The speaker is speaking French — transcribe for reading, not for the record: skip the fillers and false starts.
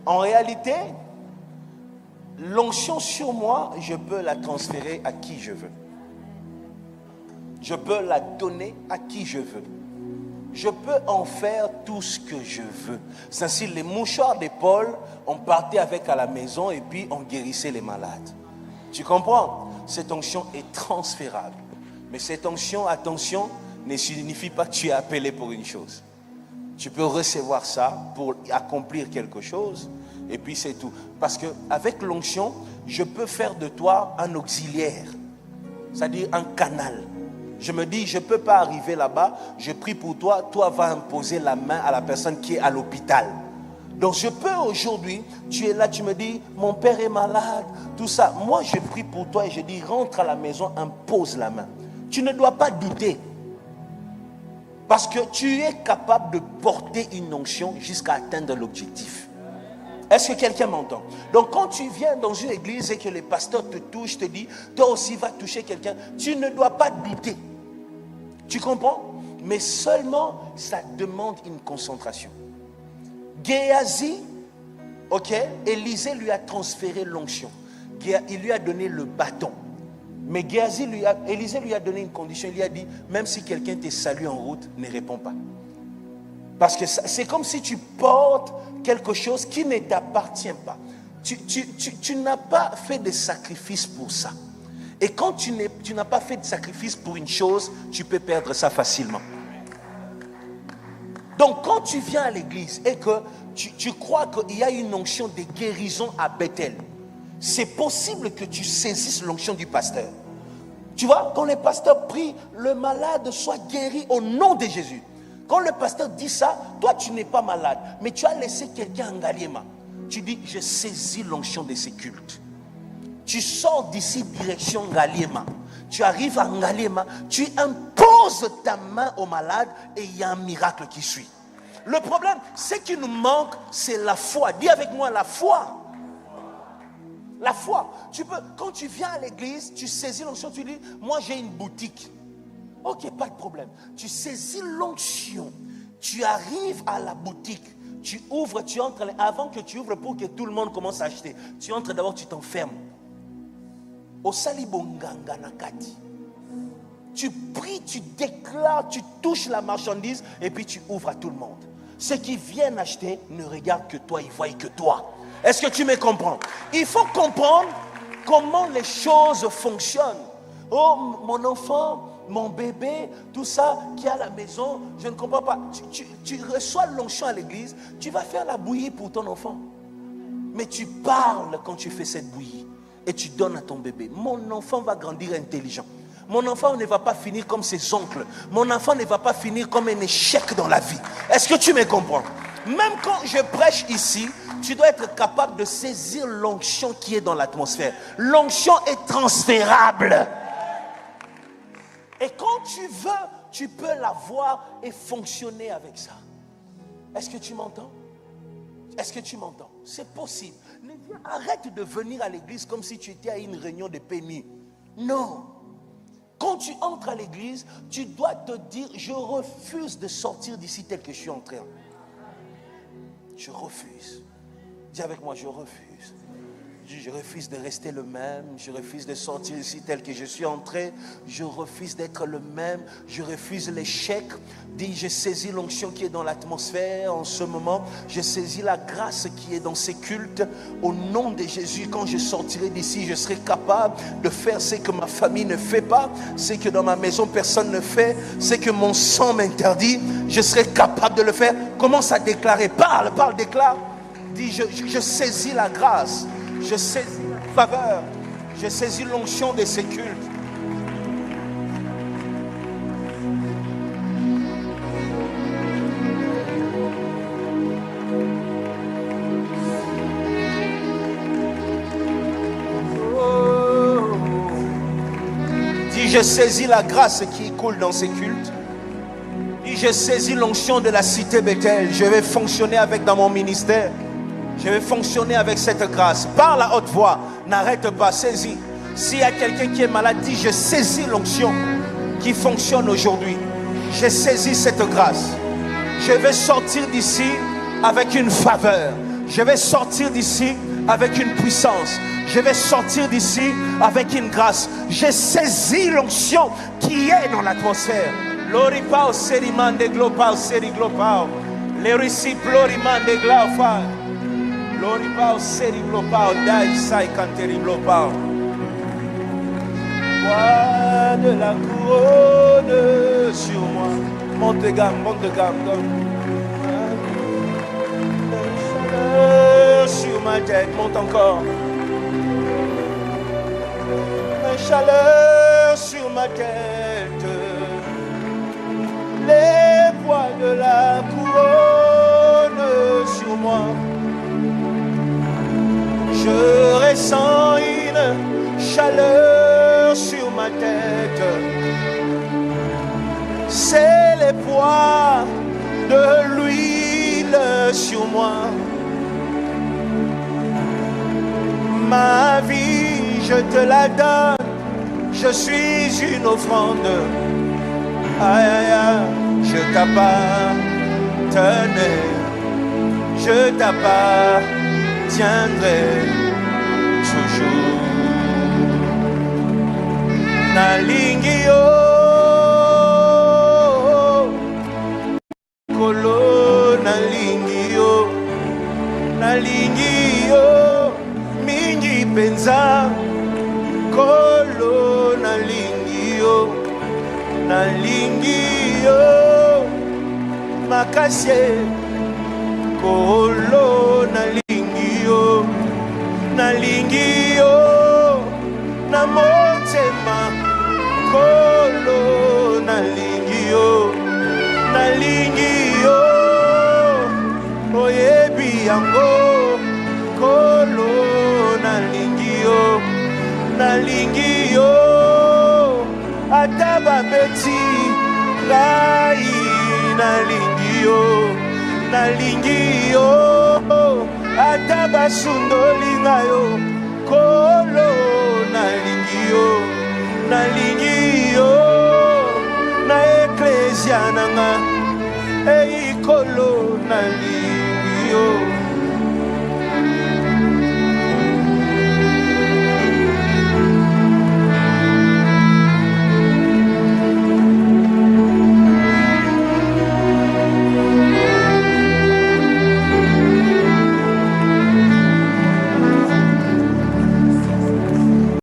En réalité, l'onction sur moi, je peux la transférer à qui je veux. Je peux la donner à qui je veux. Je peux en faire tout ce que je veux. C'est ainsi, les mouchoirs de Paul, on partait avec à la maison et puis on guérissait les malades. Tu comprends? Cette onction est transférable. Mais cette onction, attention, ne signifie pas que tu es appelé pour une chose. Tu peux recevoir ça pour accomplir quelque chose et puis c'est tout. Parce qu'avec l'onction, je peux faire de toi un auxiliaire, c'est-à-dire un canal. Je me dis, je ne peux pas arriver là-bas, je prie pour toi, toi vas imposer la main à la personne qui est à l'hôpital. Donc je peux aujourd'hui, tu es là, tu me dis, mon père est malade, tout ça. Moi je prie pour toi et je dis, rentre à la maison, impose la main. Tu ne dois pas douter. Parce que tu es capable de porter une onction jusqu'à atteindre l'objectif. Est-ce que quelqu'un m'entend? Donc quand tu viens dans une église et que les pasteurs te touchent, te disent, toi aussi va toucher quelqu'un, tu ne dois pas douter. Tu comprends? Mais seulement ça demande une concentration. Géasi, ok, Élisée lui a transféré l'onction. Il lui a donné le bâton. Mais Élisée lui a donné une condition. Il lui a dit, même si quelqu'un te salue en route, ne réponds pas. Parce que c'est comme si tu portes quelque chose qui ne t'appartient pas. Tu n'as pas fait de sacrifice pour ça. Et quand tu n'as pas fait de sacrifice pour une chose, tu peux perdre ça facilement. Donc quand tu viens à l'église et que tu crois qu'il y a une onction de guérison à Bethel, c'est possible que tu saisisses l'onction du pasteur. Tu vois, quand le pasteur prie, le malade soit guéri au nom de Jésus. Quand le pasteur dit ça, toi tu n'es pas malade, mais tu as laissé quelqu'un en Ngaliema. Tu dis, je saisis l'onction de ces cultes. Tu sors d'ici direction Ngaliema. Tu arrives à Ngaliema, tu imposes ta main au malade et il y a un miracle qui suit. Le problème, ce qui nous manque, c'est la foi. Dis avec moi, la foi. La foi. Quand tu viens à l'église, tu saisis l'onction, tu dis, moi j'ai une boutique. Ok, pas de problème. Tu saisis l'onction. Tu arrives à la boutique. Tu ouvres, tu entres. Avant que tu ouvres pour que tout le monde commence à acheter, tu entres d'abord, tu t'enfermes. Au salibonganga nakati. Tu pries, tu déclares, tu touches la marchandise et puis tu ouvres à tout le monde. Ceux qui viennent acheter ne regardent que toi, ils voient que toi. Est-ce que tu me comprends? Il faut comprendre comment les choses fonctionnent. Oh, mon enfant, mon bébé, tout ça qui est à la maison, je ne comprends pas. Tu reçois l'onction à l'église, tu vas faire la bouillie pour ton enfant. Mais tu parles quand tu fais cette bouillie et tu donnes à ton bébé. Mon enfant va grandir intelligent. Mon enfant ne va pas finir comme ses oncles. Mon enfant ne va pas finir comme un échec dans la vie. Est-ce que tu me comprends? Même quand je prêche ici, tu dois être capable de saisir l'onction qui est dans l'atmosphère. L'onction est transférable. Et quand tu veux, tu peux la voir et fonctionner avec ça. Est-ce que tu m'entends? Est-ce que tu m'entends? C'est possible. Arrête de venir à l'église comme si tu étais à une réunion de PMI. Non. Quand tu entres à l'église, tu dois te dire, je refuse de sortir d'ici tel que je suis entré. Je refuse. Dis avec moi, je refuse. Je refuse de rester le même. Je refuse de sortir ici tel que je suis entré. Je refuse d'être le même. Je refuse l'échec. Dis, je saisis l'onction qui est dans l'atmosphère en ce moment. Je saisis la grâce qui est dans ces cultes. Au nom de Jésus, quand je sortirai d'ici, je serai capable de faire ce que ma famille ne fait pas, ce que dans ma maison personne ne fait, ce que mon sang m'interdit. Je serai capable de le faire. Commence à déclarer. Parle, déclare. Dis, je saisis la grâce. Je saisis la faveur. Je saisis l'onction de ces cultes. Dis, je saisis la grâce qui coule dans ces cultes. Dis, je saisis l'onction de la cité Bethel. Je vais fonctionner avec dans mon ministère. Je vais fonctionner avec cette grâce. Parle à haute voix. N'arrête pas, saisis. S'il y a quelqu'un qui est malade, dis, je saisis l'onction qui fonctionne aujourd'hui. Je saisis cette grâce. Je vais sortir d'ici avec une faveur. Je vais sortir d'ici avec une puissance. Je vais sortir d'ici avec une grâce. J'ai saisi l'onction qui est dans l'atmosphère. Loripao seriman de glopao seri glopao. Les récits ploriman de glopao. Loripao seri glopao dai sai canteri glopao. Roi de la couronne sur moi. Monte de gamme, monte de gamme. Sur ma tête, monte encore. Une chaleur sur ma tête. Les poids de la couronne sur moi. Je ressens une chaleur sur ma tête. C'est les poids de l'huile sur moi. Ma vie, je te la donne. Je suis une offrande. Aïe, aïe, aïe, je t'appartenais. Je t'appartiendrai toujours. Nalingi yo, kolo nalingi yo, nalingi yo. Mingi penza kolo nalingi yo, nalingi yo. Makasye kolo nalingi yo, nalingi yo. Namotema kolo nalingi yo, nalingi yo. Oyebi yango kolo nalingi yo, nalingi yo. Ataba beti gai nalingi yo, nalingi yo. Ataba sundoli ngayo kolo nalingi yo, nalingi yo. Na eklesia nanga ei kolo nalingi